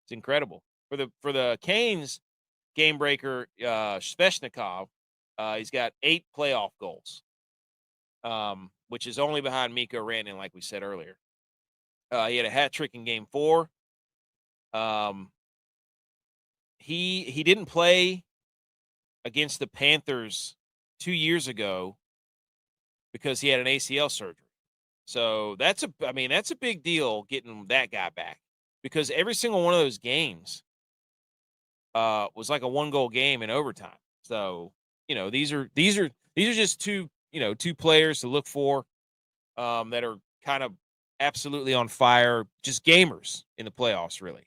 It's incredible. For the Canes game breaker, Svechnikov, he's got 8 playoff goals, which is only behind Mikko Rantanen, like we said earlier. He had a hat trick in Game 4. He didn't play against the Panthers 2 years ago because he had an ACL surgery. So that's a big deal getting that guy back, because every single one of those games was like a 1-goal game in overtime. So, these are just two players to look for that are kind of absolutely on fire, just gamers in the playoffs, really.